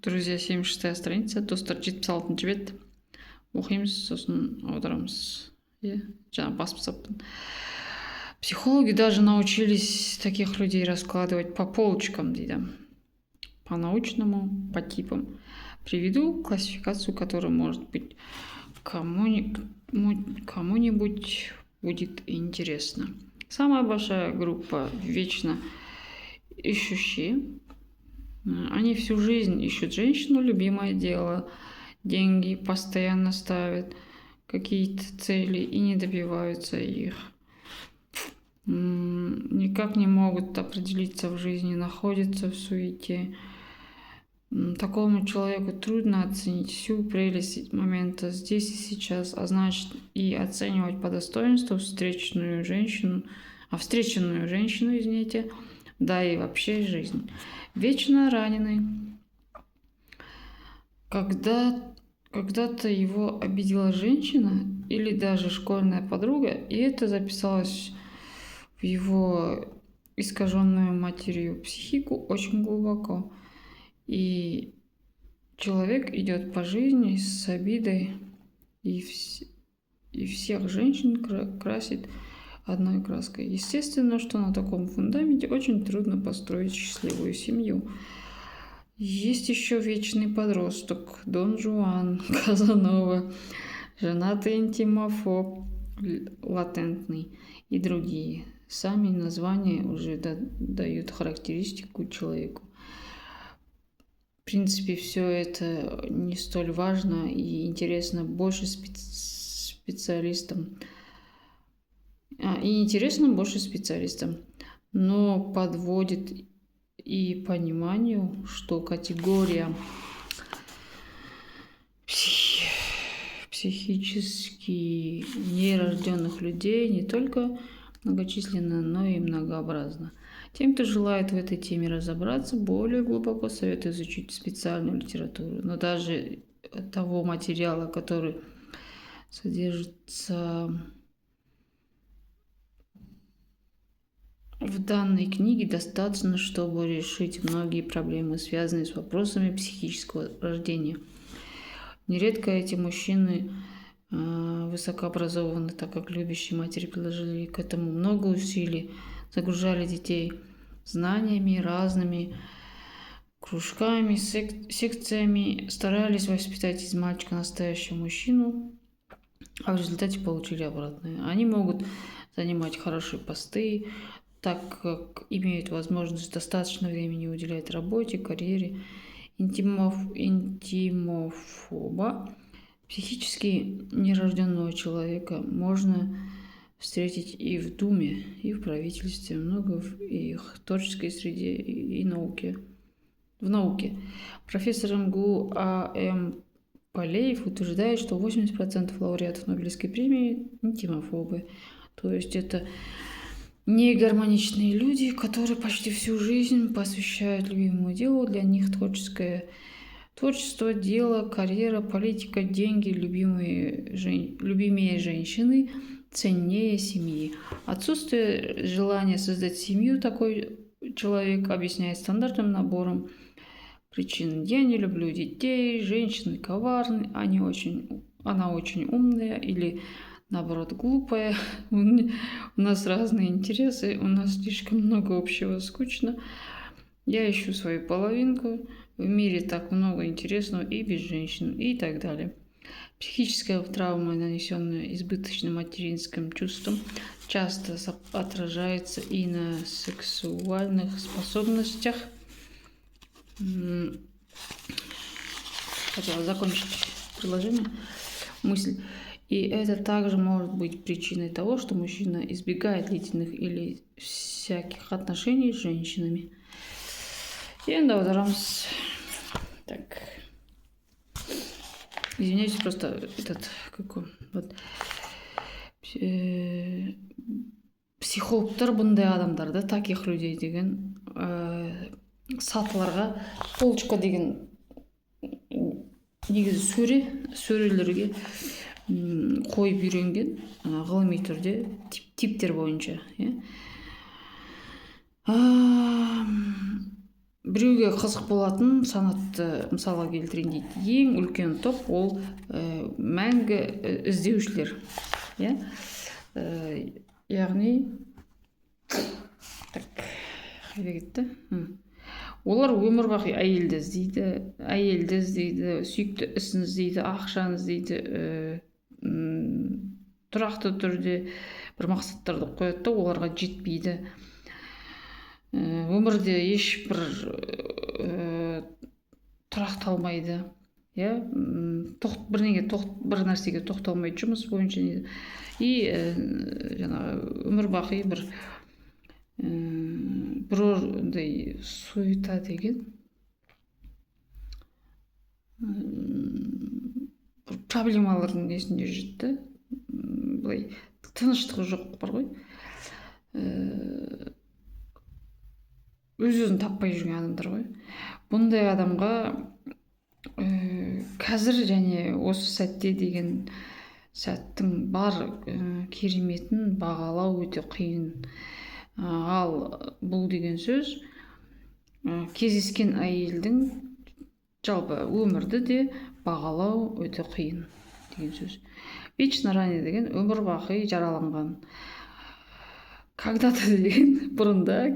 Друзья, 76-я страница, достар 76 бет. Оқимыз, сосын аударамыз. Жаңа басып тастаппын. Психологи даже научились таких людей раскладывать по полочкам, дейді. По научному, по типам. Приведу классификацию, которая может быть кому-нибудь будет интересно. Самая большая группа вечно ищущие. Они всю жизнь ищут женщину, любимое дело, деньги, постоянно ставят какие-то цели и не добиваются их. Никак не могут определиться в жизни, находятся в суете. Такому человеку трудно оценить всю прелесть момента здесь и сейчас, а значит и оценивать по достоинству встреченную женщину, извините, да и вообще жизнь. Вечно раненый. Когда-то его обидела женщина или даже школьная подруга, и это записалось в его искаженную матерью психику очень глубоко. И человек идет по жизни с обидой и всех женщин красит одной краской. Естественно, что на таком фундаменте очень трудно построить счастливую семью. Есть еще вечный подросток, Дон Жуан, Казанова, женатый интимофоб, латентный и другие. Сами названия уже дают характеристику человеку. В принципе, все это не столь важно и интересно больше специалистам. Но подводит и пониманию, что категория психически нерожденных людей не только многочисленна, но и многообразна. Тем, кто желает в этой теме разобраться более глубоко, советую изучить специальную литературу. Но даже того материала, который содержится в данной книге, достаточно, чтобы решить многие проблемы, связанные с вопросами психического рождения. Нередко эти мужчины высокообразованы, так как любящие матери приложили к этому много усилий, загружали детей знаниями, разными кружками, секциями, старались воспитать из мальчика настоящего мужчину, а в результате получили обратное. Они могут занимать хорошие посты, так как имеют возможность достаточно времени уделять работе, карьере. Интимофоба, психически нерожденного человека, можно встретить и в Думе, и в правительстве, много в их творческой среде и науке. В науке. Профессор МГУ А.М. Полеев утверждает, что 80% лауреатов Нобелевской премии – интимофобы. То есть это негармоничные люди, которые почти всю жизнь посвящают любимому делу. Для них творчество, дело, карьера, политика, деньги, любимые женщины ценнее семьи. Отсутствие желания создать семью такой человек объясняет стандартным набором причин. Я не люблю детей, женщины коварны, она очень умная или наоборот глупая. У нас разные интересы, у нас слишком много общего, скучно. Я ищу свою половинку, в мире так много интересного и без женщин, и так далее. Психическая травма, нанесенная избыточным материнским чувством, часто отражается и на сексуальных способностях. Хотела закончить предложение, мысль. И это также может быть причиной того, что мужчина избегает длительных или всяких отношений с женщинами. Енді аударамыз. Так. Извиняюсь, просто психологтар бұндай адамдарды, таких людей деген сатыларға полочка деген негізі сөрелерге қойып үйренген ғылыми түрде типтер бойынша. біреуге қызық болатын санатты мысалға келтірейін дейді. Ең үлкен топ ол мәңгі іздеушілер. Иә? Яғни қайда кетті? Олар өмір бақи әйелді іздейді, сүйікті ісін іздейді, ақшаны іздейді, тұрақты түрде бір мақсаттарды қояды да оларға жетпейді. Өмірде ешбір тұрақталмайды. Бір нәрсеге тоқталмайды жұмыс бойынша. И жаңағы өмір бақи бірдей суета деген проблемалардың несінде жүрді. Былай тыныштығы жоқ бар ғой. Өз-өзін таппай жүрген адамдар ғой. Бұндай адамға қазір және осы сәтте деген сәттің бар кереметін бағалау өте қиын. Ал бұл деген сөз кездескен әйелдің жалпы өмірді де бағалау өте қиын деген сөз. Вечно ранее деген өмір бақи жараланған. Когда-то деген бұрында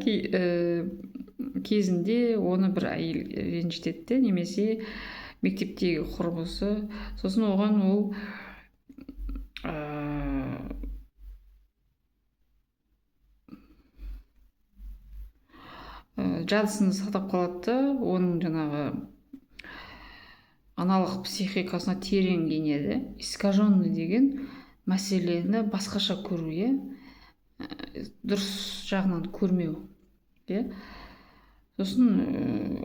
кезінде оны бір әйел ренжітеді, немесе мектептегі құрбысы, сосын оған ол жадысын сақтап қалады, оның жаңағы аналық психикасына терең енеді. Искаженный деген мәселені басқаша көру, дұрыс жағынан көрмеу. Сосын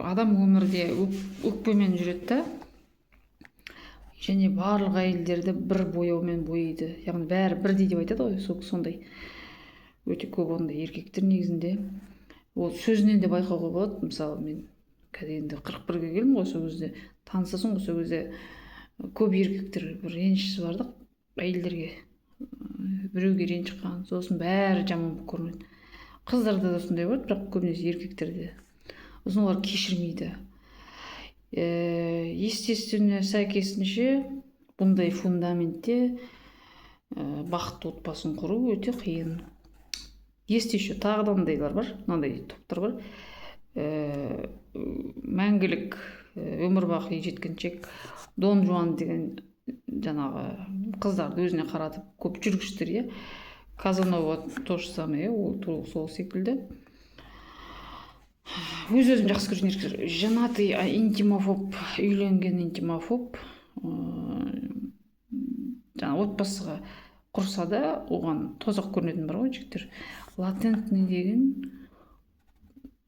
адам өмірде өкпемен жүреді да, және барлық әйелдерді бір бояумен бояйды. Яғни бәрі бірдей деп айтады ғой, сондай. Өте көп ондай еркектер негізінде. Ол сөзінен де байқауға болады. Мысалы, мен енді 41-ге келдім ғой, сол кезде танысасың ғой, сол кезде көп еркектер бір ренішісі бар да, әйелдерге. Біреуге ренжіп қалған, сосын бәрі жаман болып көрінеді. Қыздарда да сондай болады, бірақ көбінесе еркектерде. Сосын олар кешірмейді. Естественно, сәйкесінше бұндай фундаментте бақытты отбасын құру өте қиын. Есть еще тағы да мындайлар бар, мынандай топтар бар. Мәңгілік өмір бақи жеткіншек Дон Жуан деген жаңағы қыздарды өзіне қаратып көп жүргіштер, Казанова то же самое, ол сол секілді. Өз-өзін жақсы көрген еркектер. Женатый интимофоб, үйленген интимофоб, жаңағы отбасыға құрса да, оған тозақ көрінетін бар ғой жігіттер. Латентный деген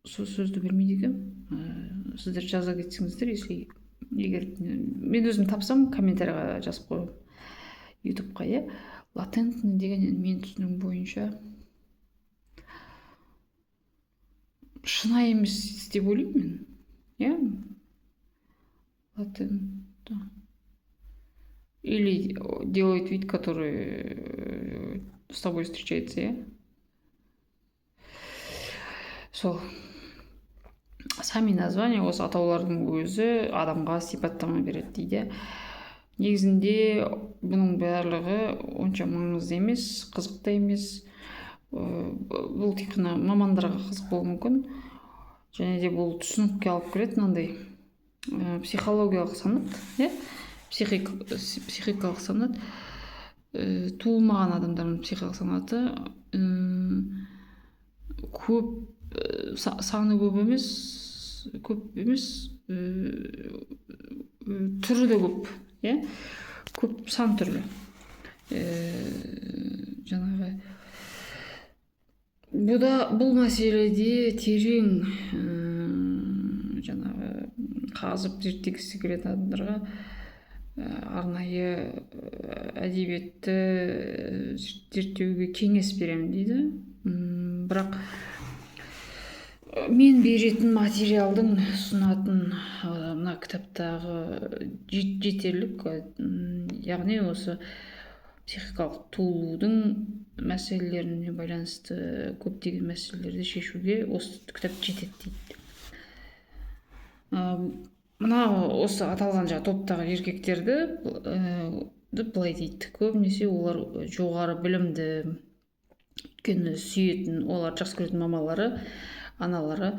сөзді білмейді екенмін. Сіздер жаза кетсеңіздер, егер мен өзім тапсам, комментарийға жазып қоямын ютубқа. Латентный деген мен түсінігім бойынша шынайы емес деп ойлаймын мен. Латентно. Или делает вид, который с тобой встречается, Сол. Сами названия осы атаулардың өзі адамға сипаттама береді дейді. Негізінде бұның барлығы онша маңызды емес, қызықты емес. Бұл тек қана мамандарға қызық болуы мүмкін. Және де бұл түсінікке алып келеді, мынандай психологиялық санат, психикалық санат, туылмаған адамдардың психикалық санаты саны көп емес, түрі де көп, көп сан түрлі. Жаңағы бұл мәселеде терең жаңағы қазып зерттегісі келетін адамдарға арнайы әдебиетті зерттеуге кеңес беремін дейді. Бірақ мен беретін материалдың ұсынатын мына кітаптағы жетерлік, яғни осы психикалық туылудың мәселелеріне байланысты көптеген мәселелерді шешуге осы кітап жетеді дейді. мына осы аталған жаңағы топтағы еркектерді былай дейді, көбінесе олар жоғары білімді, өйткені сүйетін, олар жақсы көретін мамалары, аналары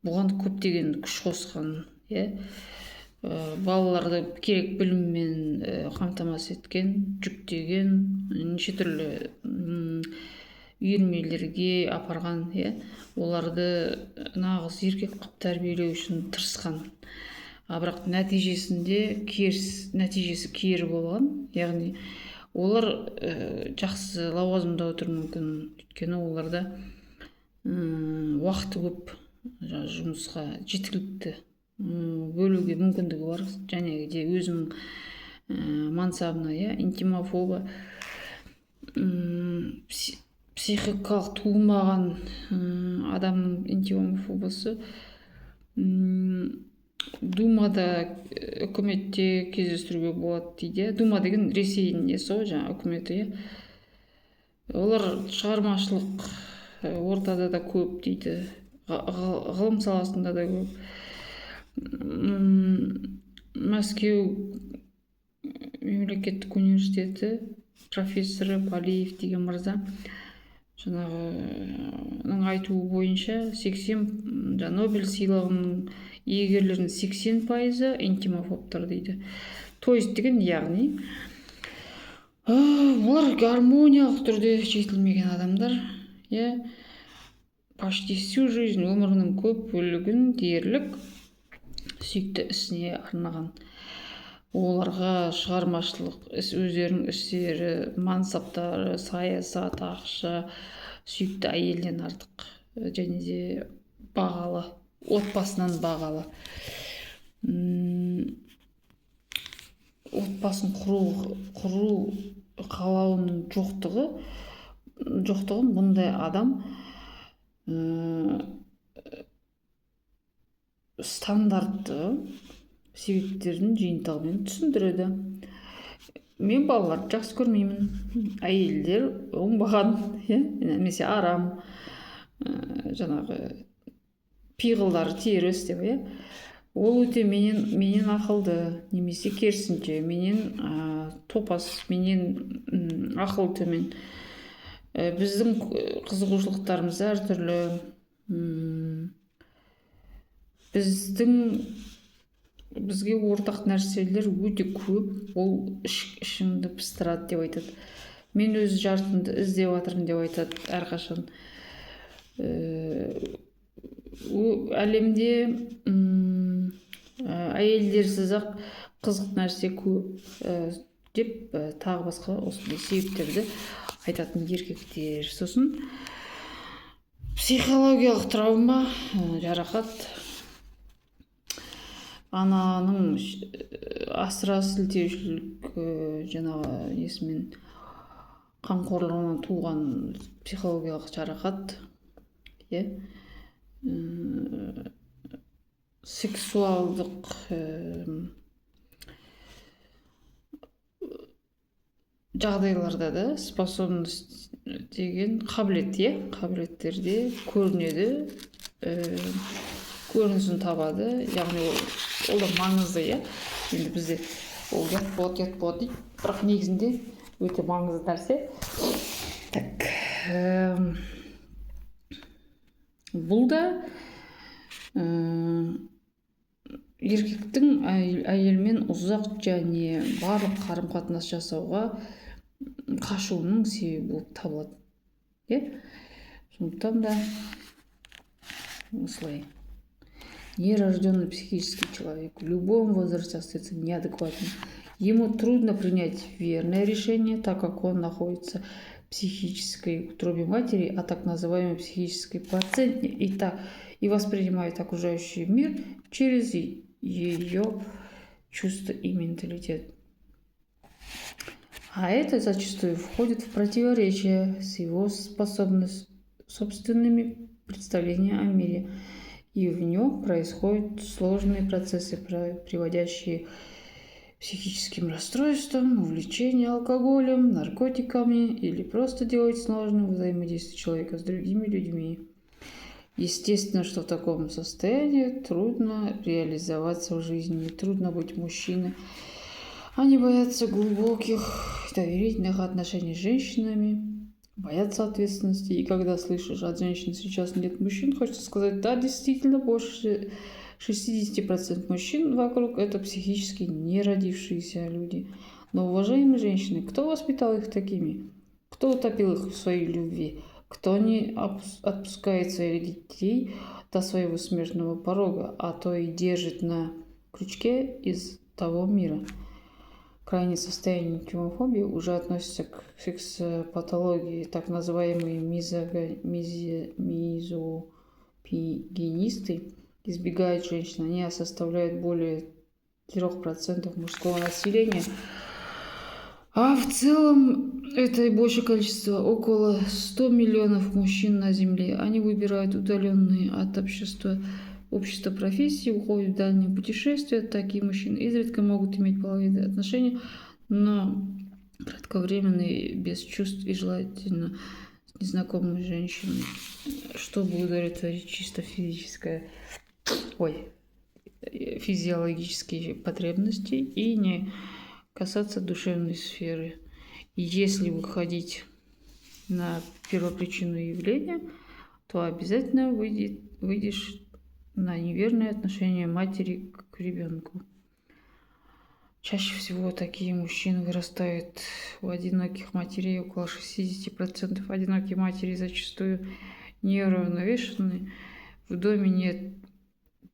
бұған көптеген күш қосқан, балаларды керек біліммен қамтамасыз еткен, жүктеген, неше түрлі үйірмелерге апарған, оларды нағыз еркек қылып тәрбиелеу үшін тырысқан. Бірақ нәтижесі кері болған, яғни олар жақсы лауазымда отыр мүмкін, өйткені оларда уақыты көп, жұмысқа жеткілікті бөлуге мүмкіндігі бар, және де өзінің мансабына, интимофобы, психикалық туылмаған адамның интимофобасы думада, үкіметте кездестіруге болады дейді. Дума деген Ресейдің несі ғой, жаңа үкіметі. Олар шығармашылық ортада да көп дейді, ғылым саласында да көп. Мәскеу мемлекеттік университеті профессоры Балиев деген мырза жаңағының айтуы бойынша 80 Нобель сыйлығының иегерлерінің 80% интимофобтар дейді. То есть деген, яғни олар гармониялық түрде жетілмеген адамдар, почти всю жизнь, өмірінің көп бөлігін дерлік сүйікті ісіне арнаған. Оларға шығармашылық өздерінің істері, мансаптары, саясат, ақша, сүйікті әйелден артық, және де бағалы, отбасынан бағалы. Отбасын құру қалауының жоқтығын бұндай адам стандартты себептердің жиынтығымен түсіндіреді. Мен балаларды жақсы көрмеймін, әйелдер оңбаған, немесе арам, жаңағы пиғылдары теріс деп, ол өте менен ақылды, немесе керісінше менен топас, менен ақыл төмен. Біздің қызығушылықтарымыз әртүрлі, бізге ортақ нәрселер өте көп, ол ішімді пыстырады деп айтады. Мен өз жартымды іздеп жатырмын деп айтады әрқашан. Әлемде әйелдерсіз ақ қызық нәрсе көп деп тағы басқа осындай себептерді айтатын еркектер. Сосын психологиялық травма, жарақат, ананың асыра сілтеушілік, жаңағы несімен қамқорлығынан туған психологиялық жарақат, сексуалдық жағдайларда да способность деген қабілеттерде көрінеді, көрінісін табады, яғни ол да маңызды, енді бізде ол ұят болады дейді, бірақ негізінде өте маңызды нәрсе. Бұл да еркектің әйелмен ұзақ және барлық қарым-қатынас жасауға қашуының себебі болып табылады. Сондықтан да осылай. Нерожденный психический человек в любом возрасте остается неадекватным. Ему трудно принять верное решение, так как он находится в психической утробе матери, а так называемой психической плаценте, и воспринимает окружающий мир через ее чувства и менталитет. А это зачастую входит в противоречие с его собственными представлениями о мире, и в нем происходят сложные процессы, приводящие к психическим расстройствам, увлечению алкоголем, наркотиками или просто делать сложным взаимодействие человека с другими людьми. Естественно, что в таком состоянии трудно реализоваться в жизни, трудно быть мужчиной. Они боятся глубоких доверительных отношений с женщинами, боятся ответственности. И когда слышишь от женщин сейчас нет мужчин, хочется сказать, да, действительно, больше 60% мужчин вокруг это психически не родившиеся люди. Но, уважаемые женщины, кто воспитал их такими? Кто утопил их в своей любви? Кто не отпускает своих детей до своего смертного порога, а то и держит на крючке из того мира? Крайнее состояние тюмофобии уже относится к секс-патологии, так называемые мизопигинисты избегают женщин. Они составляют более 3% мужского населения. А в целом это и большее количество, около 100 миллионов мужчин на Земле. Они выбирают удаленные от общества профессии, уходят в дальние путешествия. Такие мужчины изредка могут иметь половые отношения, но кратковременные, без чувств и желательно с незнакомой женщиной, чтобы удовлетворить чисто физиологические потребности и не касаться душевной сферы. И если выходить на первопричину явления, то обязательно выйдешь на неверное отношение матери к ребенку. Чаще всего такие мужчины вырастают у одиноких матерей, около 60%. Одинокие матери зачастую неуравновешены. В доме нет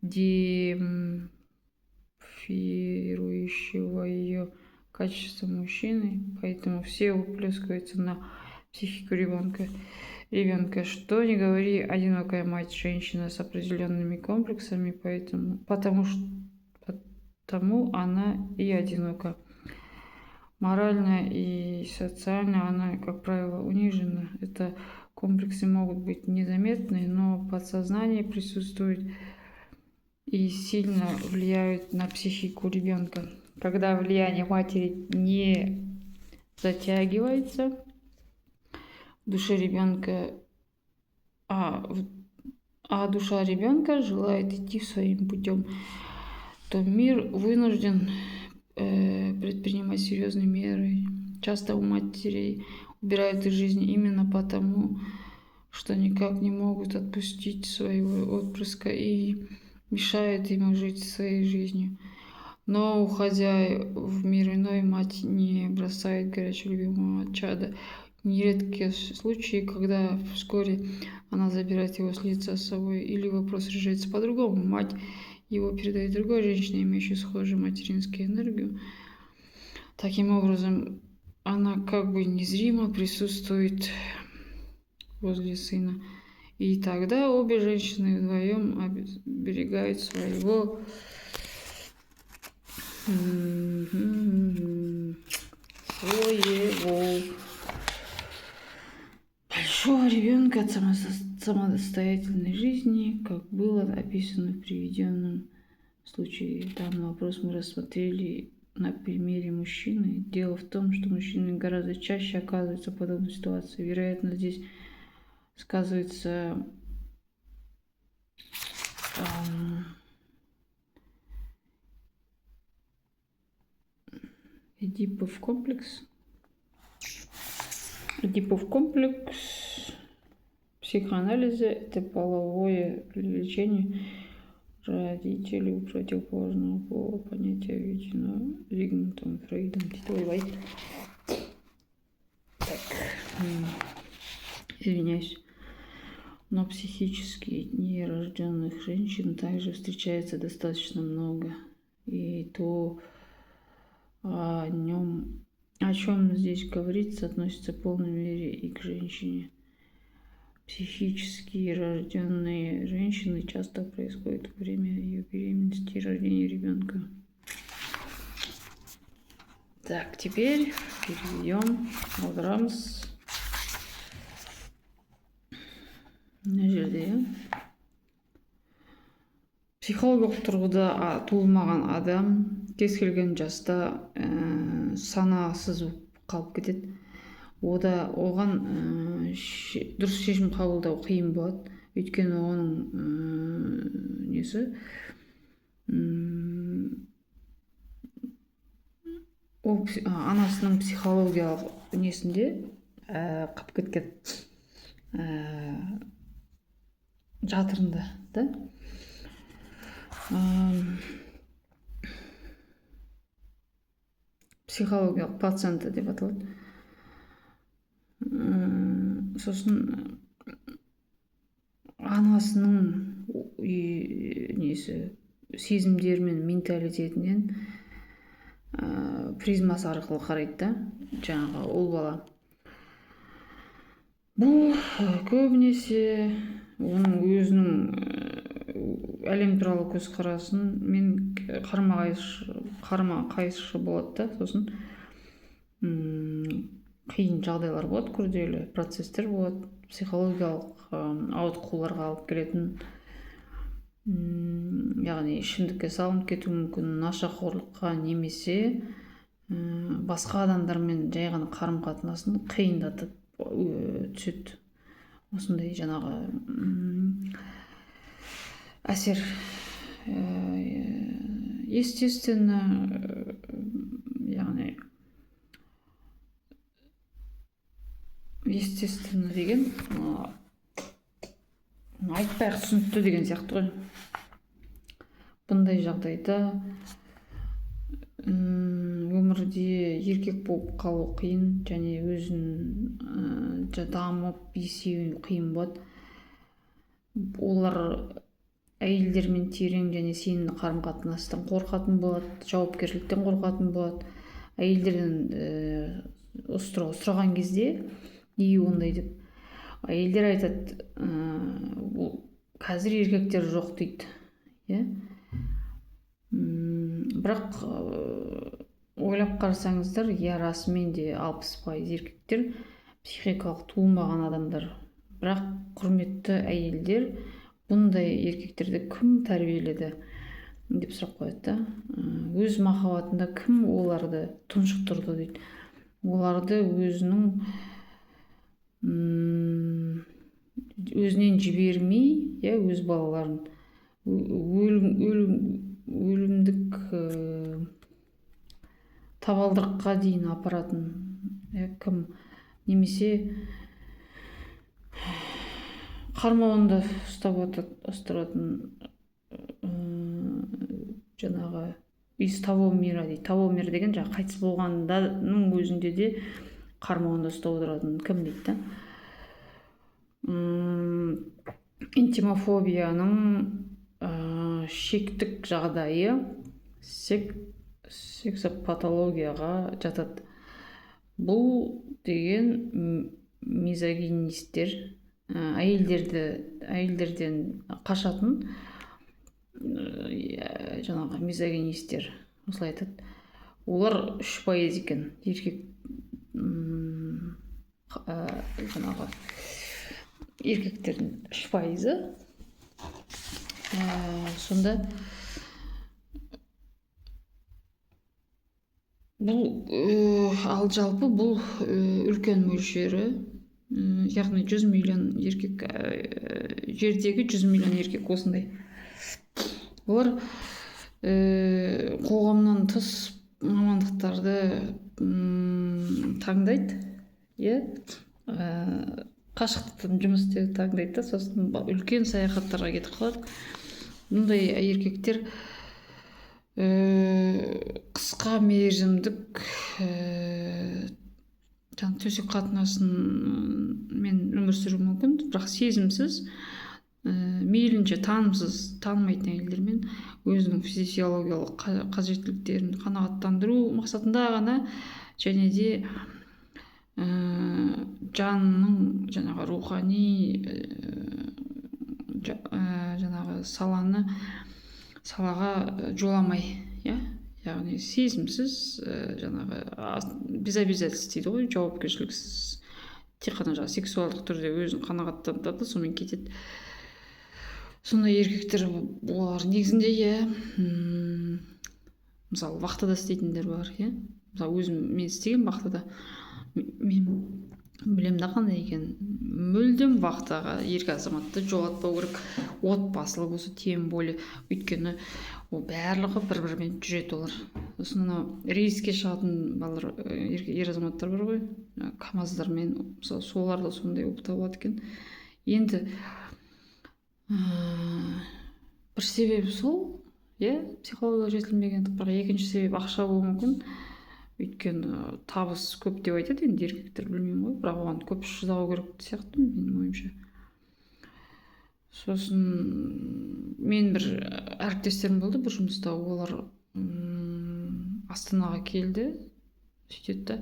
демпфирующего ее качества мужчины, поэтому все выплескиваются на психику ребенка. Что не говори, одинокая мать, женщина с определенными комплексами, потому она и одинока. Морально и социально она, как правило, унижена. Это комплексы могут быть незаметны, но в подсознании присутствуют и сильно влияют на психику ребенка. Когда влияние матери не затягивается в душе ребенка, а душа ребенка желает идти своим путем, то мир вынужден предпринимать серьезные меры. Часто у матерей убирают из жизни именно потому, что никак не могут отпустить своего отпрыска и мешает ему жить своей жизнью. Но, уходя в мир иной, мать не бросает горячего любимого чада. Нередки случаи, когда вскоре она забирает его с лица с собой, или вопрос решается по-другому. Мать его передает другой женщине, имеющей схожую материнскую энергию. Таким образом, она как бы незримо присутствует возле сына. И тогда обе женщины вдвоем оберегают своего большого ребенка от самостоятельной жизни, как было описано в приведенном случае. Данный вопрос мы рассмотрели на примере мужчины. Дело в том, что мужчины гораздо чаще оказываются в подобной ситуации. Вероятно, здесь сказывается Эдипов комплекс. В психоанализе это половое влечение родителей у противоположного пола, понятие введено Зигмундом Фрейдом. Извиняюсь. Но психически нерожденных женщин также встречается достаточно много. И то, о чем здесь говорится, относится в полной мере и к женщине. Психически рожденные женщины часто происходят во время ее беременности и рождения ребенка. Так, теперь перейдем в Рамс. Психологиялық тұрғыда туылмаған адам кез келген жаста санасыз қалып кетеді. Оған дұрыс шешім қабылдау қиын болады. өйткені оның несі ол анасының психологиялық несінде қалып кеткен жатырында да. Психологиялық пациенті деп аталады. Сосын анасының несі сезімдері мен менталитетінен призмасы арқылы қарайды да, жаңағы ол бала. Бұл көбінесе оның өзінің әлем туралы көзқарасын мен қарама қайшы болады да. Сосын қиын жағдайлар болады, күрделі процестер болады, психологиялық ауытқуларға алып келетін, яғни ішімдікке салынып кетуі мүмкін, нашақорлыққа немесе басқа адамдармен жай ғана қарым-қатынасын қиындатып түседі. Осындай жаңағы әсер. Естественно, яғни деген айтпай-ақ түсінікті деген сияқты ғой. Бұндай жағдайда өмірде еркек болып қалу қиын, және өзін дамып есею қиын болады. Олар әйелдермен терең және сенімді қарым-қатынастан қорқатын болады, жауапкершіліктен қорқатын болады. Әйелдерден сұраған кезде неге ондай деп, әйелдер айтады, қазір еркектер жоқ дейді. Бірақ ойлап қарасаңыздар, расымен де 60% еркектер психикалық туылмаған адамдар. Бірақ құрметті әйелдер, бұндай еркектерді кім тәрбиеледі деп сұрақ қояды да. Өз махаббатында кім оларды тұншықтырды дейді. Оларды өзінен жібермей, өз балаларын өлімдік табалдырыққа дейін апаратын кім, немесе қармауында ұстыратын жаңағы из того мира дейді. Того мир деген жаңағы қайтыс болғанның өзінде де қармауында ұстап отыратын кім дейді да. Интимофобияның шектік жағдайы сексопатологияға жатады. Бұл деген мизогинистер, әйелдерден қашатын жаңағы мизогинистер осылай айтады. Олар 3% екен, еркек жаңағы еркектердің 3%. Сонда бұл ал жалпы бұл үлкен мөлшері, яғни 100 миллион еркек, жердегі 100 миллион еркек осындай. Олар қоғамнан тыс мамандықтарды таңдайды, қашықтықтан жұмыс істеуді таңдайды да, сосын үлкен саяхаттарға кетіп қалады. Бұндай еркектер қысқа мерзімдік төсек қатынасымен өмір сүруі мүмкін, бірақ сезімсіз, мейлінше танымайтын әйелдермен өзінің физиологиялық қажеттіліктерін қанағаттандыру мақсатында ғана, және де жанның жаңағы рухани жаңағы салаға жоламай, яғни сезімсіз, жаңағы без обязательств дейді ғой, жауапкершіліксіз, тек қана жаңағы сексуалдық түрде өзін қанағаттандырады, сонымен кетеді. Сондай еркектер олар негізінде мысалы вахтада істейтіндер бар, мысалы өзім мен істеген вахтада, мен білем да қандай екенін. Мүлдем вахтаға еркек азаматты жолатпау керек, отбасылы болса тем более, өйткені ол барлығы бір бірімен жүреді олар. Сосын анау рейске шығатын балалар, ер азаматтар бар ғой, камаздармен, мысалы солар да сондай болып табылады екен. Енді бір себебі сол, психология жетілмегендік, бірақ екінші себеп ақша болуы мүмкін. Өйткені табыс көп деп айтады енді еркектер, білмеймін ғой, бірақ оған көп шыдау керек сияқты менің ойымша. Сосын мен бір әріптестерім болды бір жұмыста, олар Астанаға келді, сөйтеді да,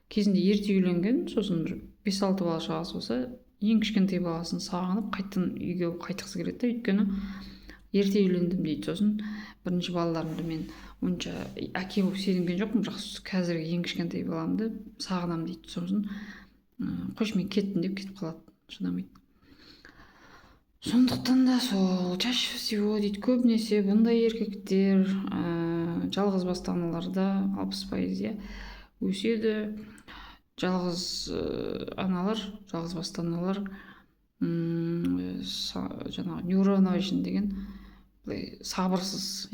кезінде ерте үйленген, сосын 5-6 бала шағасы болса, ең кішкентай баласын сағынып қайтадан үйге қайтқысы келеді, өйткені ерте үйлендім дейді. Сосын бірінші балаларымды мен онша әке болып сезінген жоқпын, бірақ қазіргі ең кішкентай баламды сағынамын дейді. Сосын қойшы мен кеттім деп кетіп қалады, шыдамайды. Сондықтан да сол чаще всего дейді, көбінесе бұндай еркектер жалғыз басты аналарда 60% өседі. Жалғыз аналар, жалғыз басты аналар жаңағы неуравновешен деген, сабырсыз,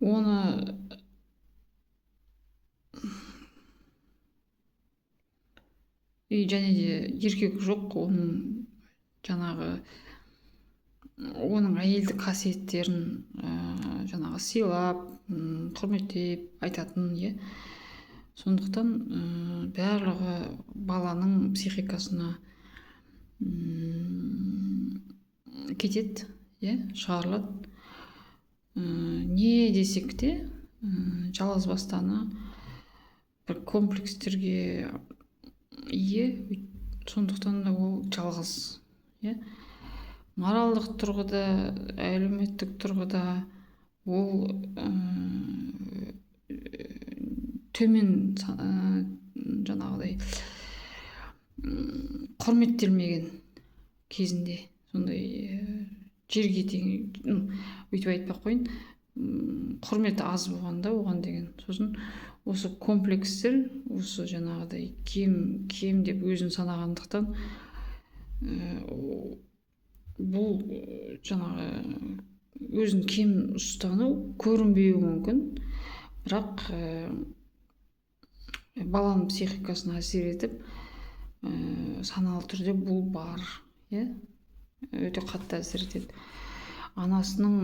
оны және де еркек жоқ, оның жаңағы оның әйелдік қасиеттерін жаңағы сыйлап, құрметтеп айтатын, сондықтан барлығы баланың психикасына кетеді, шығарылады. Не десек те жалғыз басты ана бір комплекстерге ие, сондықтан да ол жалғыз, моральдық тұрғыда, әлеуметтік тұрғыда ол төмен жаңағыдай құрметтелмеген кезінде, сондай жерге тең, өйтіп айтпақ қойын, құрметі аз болғанда оған деген. Сосын осы комплекстер, осы жаңағыдай кем деп өзін санағандықтан бұл жаңағы өзін кем ұстану көрінбеуі мүмкін, бірақ баланың психикасына әсер етіп саналы түрде бұл бар, өте қатты әсер етеді. Анасының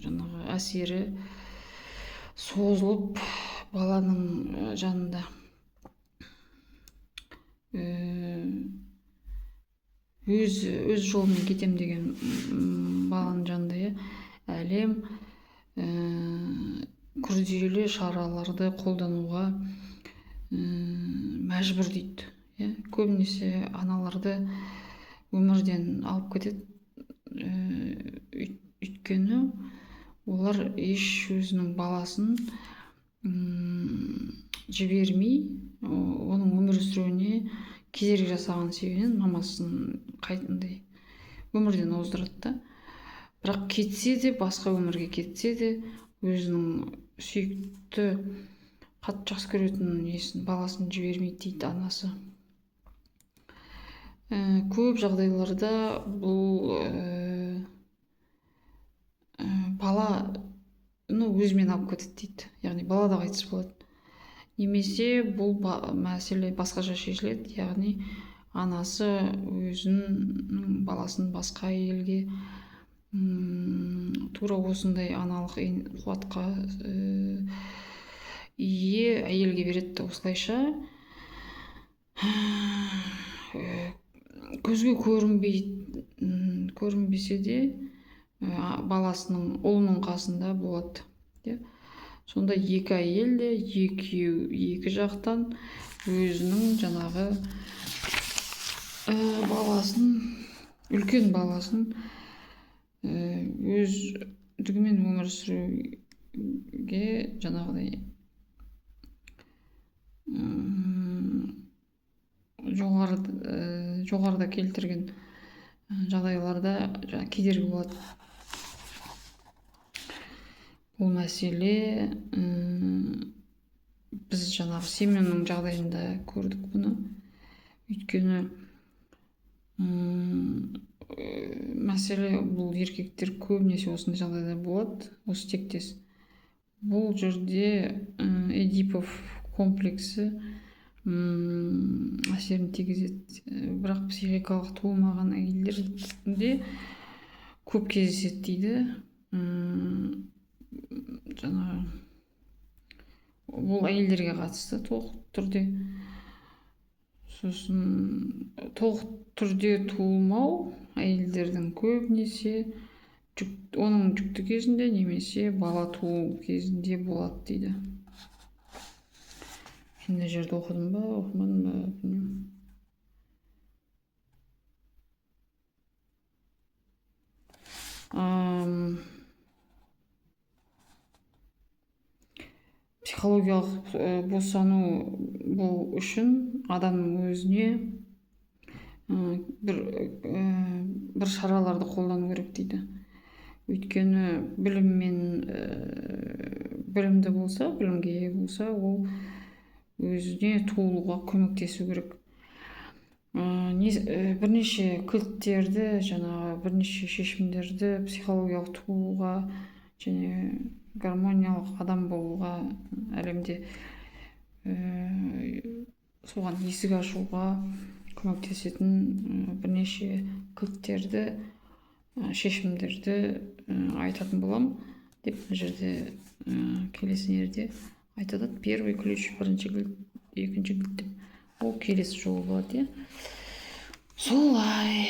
жаңағы әсері созылып баланың жанында өз жолымен кетем деген баланың жанында әлем күрделі шараларды қолдануға мәжбүр дейді. Көбінесе аналарды өмірден алып кетеді, өйткені олар еш өзінің баласын жібермей, оның өмір сүруіне кедергі жасаған себебінен мамасын қайтындай өмірден оздырады да. Бірақ кетсе де, басқа өмірге кетсе де, өзінің сүйікті, қатты жақсы көретін баласын жібермейді дейді анасы. Көп жағдайларда бұл баланы өзімен алып кетеді дейді, яғни бала да қайтыс болады. Немесе бұл мәселе басқаша шешіледі, яғни анасы өзінің баласын басқа әйелге тура осындай аналық қуатқа ие әйелге береді. Осылайша көзге көрінбесе де баласының, ұлының қасында болады. Сонда екі әйел де екі жақтан өзінің жаңағы баласын, үлкен баласын өздігімен өмір сүруге жаңағыдай жоғарыда келтірген жағдайларда кедергі болады. Бұл мәселе біз жаңағы Семеннің жағдайында көрдік бұны. Өйткені мәселе бұл еркектер көбінесе осындай жағдайда болады, осы тектес. Бұл жерде Эдипов комплексі әсерін тигізеді. Бірақ психикалық туылмаған әйелдерде көп кездеседі дейді. Жаңағы бұл әйелдерге қатысты толық түрде. Сосын толық түрде туылмау әйелдердің көбінесе оның жүкті кезінде немесе бала туу кезінде болады дейді. Мына жерде оқыдым ба, оқымадым ба, білмеймін. Психологиялық босану бұл үшін адамның өзіне бір шараларды қолдану керек дейді. Өйткені білімді болса, білімге ие болса, ол өзіне туылуға көмектесу керек. Бірнеше кілттерді, бірнеше шешімдерді психологиялық туылуға және гармониялық адам болуға әлемде соған есік ашуға көмектесетін бірнеше кілттерді, шешімдерді айтатын болам деп мына жерде келесі нерде айтады. Первый ключ, бірінші кілт, екінші кілт деп. Ол келесі жолы болады. Солай.